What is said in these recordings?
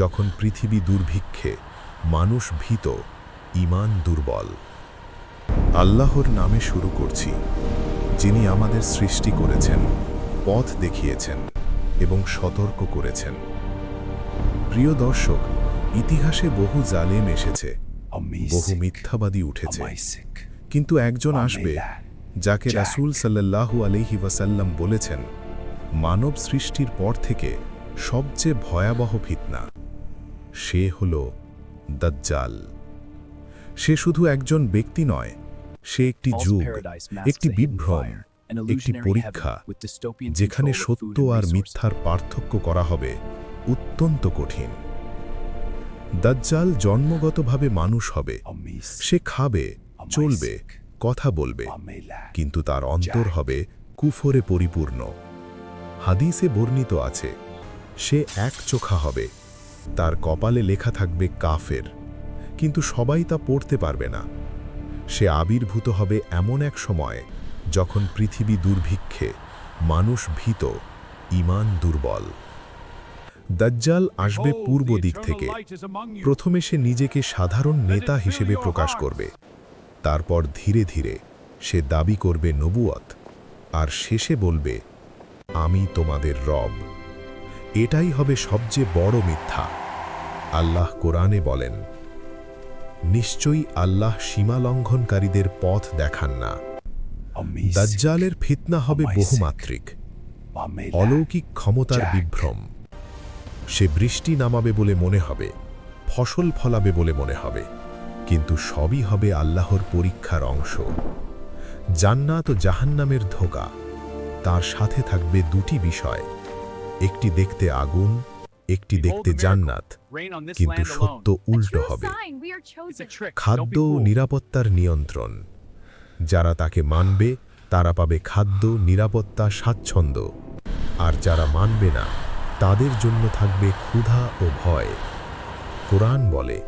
যখন পৃথিবী দুর্ভিক্ষে, মানুষ ভীত, ঈমান দুর্বল। আল্লাহর নামে শুরু করছি, যিনি আমাদের সৃষ্টি করেছেন, পথ দেখিয়েছেন এবং সতর্ক করেছেন। প্রিয় দর্শক, ইতিহাসে বহু জালেম এসেছে, বহু মিথ্যাবাদী উঠেছে, কিন্তু একজন আসবে যাকে রাসূল সাল্লাল্লাহু আলাইহি ওয়াসাল্লাম বলেছেন, মানব সৃষ্টির পর থেকে সবচেয়ে ভয়াবহ ফিতনা। সে হল দাজ্জাল। সে শুধু একজন ব্যক্তি নয়, সে একটি যুগ, একটি বিভ্রম, একটি পরীক্ষা, যেখানে সত্য আর মিথ্যার পার্থক্য করা হবে অত্যন্ত কঠিন। দাজ্জাল জন্মগতভাবে মানুষ হবে, সে খাবে, চলবে, কথা বলবে, কিন্তু তার অন্তর হবে কুফরে পরিপূর্ণ। হাদিসে বর্ণিত আছে, সে একচোখা হবে, তার কপালে লেখা থাকবে কাফের, কিন্তু সবাই তা পড়তে পারবে না। সে আবির্ভূত হবে এমন এক সময় যখন পৃথিবী দুর্ভিক্ষে, মানুষ ভীত, ঈমান দুর্বল। দাজ্জাল আসবে পূর্ব দিক থেকে। প্রথমে সে নিজেকে সাধারণ নেতা হিসেবে প্রকাশ করবে, তারপর ধীরে ধীরে সে দাবি করবে নবুয়ত, আর শেষে বলবে, আমি তোমাদের রব। এটাই হবে সবচেয়ে বড় মিথ্যা। আল্লাহ কোরআনে বলেন, নিশ্চয়ই আল্লাহ সীমালঙ্ঘনকারীদের পথ দেখান না। দাজ্জালের ফিতনা হবে বহুমাত্রিক, অলৌকিক ক্ষমতার বিভ্রম। সে বৃষ্টি নামাবে বলে মনে হবে, ফসল ফলাবে বলে মনে হবে, কিন্তু সবই হবে আল্লাহর পরীক্ষার অংশ। জান্নাত ও জাহান্নামের ধোঁকা, তার সাথে থাকবে দুটি বিষয়, একটি দেখতে আগুন, একটি দেখতে জান্নাত, কিন্তু সত্য উল্টো হবে। খাদ্য ও নিরাপত্তার নিয়ন্ত্রণ, যারা তাকে মানবে তারা পাবে খাদ্য, নিরাপত্তা, স্বাচ্ছন্দ্য, আর যারা মানবে না তাদের জন্য থাকবে ক্ষুধা ও ভয়। কোরআন বলে,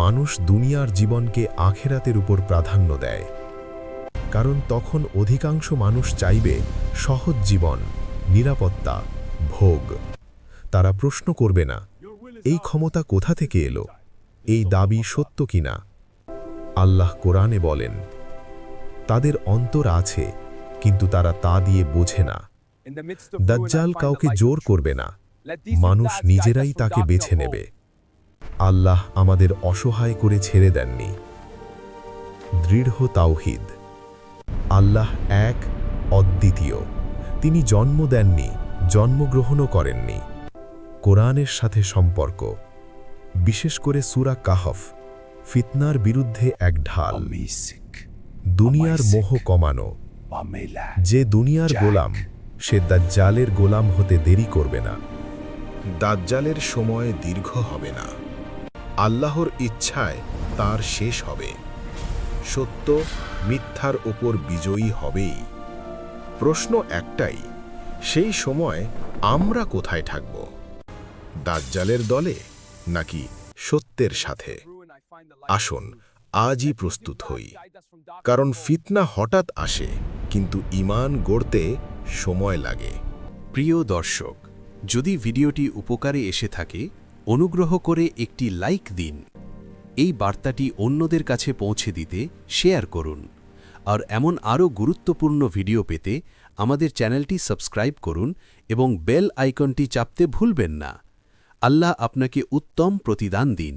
মানুষ দুনিয়ার জীবনকে আখিরাতের উপর প্রাধান্য দেয়, কারণ তখন অধিকাংশ মানুষ চাইবে সহজ জীবন, নিরাপত্তা, ভোগ। তারা প্রশ্ন করবে না, এই ক্ষমতা কোথা থেকে এলো, এই দাবি সত্য কিনা। আল্লাহ কোরআনে বলেন, তাদের অন্তর আছে, কিন্তু তারা তা দিয়ে বোঝে না। দাজ্জাল কাউকে জোর করবে না, মানুষ নিজেরাই তাকে বেছে নেবে। আল্লাহ আমাদের অসহায় করে ছেড়ে দেননি। দৃঢ় তাওহীদ, আল্লাহ এক, অদ্বিতীয়। তিনি জন্ম দেননি, জন্মগ্রহণও করেননি। কোরআনের সাথে সম্পর্ক, বিশেষ করে সূরা কাহফ, ফিতনার বিরুদ্ধে এক ঢাল। দুনিয়ার মোহ কমানো, যে দুনিয়ার গোলাম সে দাজ্জালের গোলাম হতে দেরি করবে না। দাজ্জালের সময় দীর্ঘ হবে না, আল্লাহর ইচ্ছায় তার শেষ হবে। সত্য মিথ্যার ওপর বিজয়ী হবেই। প্রশ্ন একটাই, সেই সময় আমরা কোথায় থাকব? দাজ্জালের দলে নাকি সত্যের সাথে? আসুন আজই প্রস্তুত হই, কারণ ফিতনা হঠাৎ আসে, কিন্তু ঈমান গড়তে সময় লাগে। প্রিয় দর্শক, যদি ভিডিওটি উপকারে এসে থাকে, অনুগ্রহ করে একটি লাইক দিন। এই বার্তাটি অন্যদের কাছে পৌঁছে দিতে শেয়ার করুন, আর এমন আরও গুরুত্বপূর্ণ ভিডিও পেতে আমাদের চ্যানেলটি সাবস্ক্রাইব করুন এবং বেল আইকনটি চাপতে ভুলবেন না। আল্লাহ আপনাকে উত্তম প্রতিদান দিন।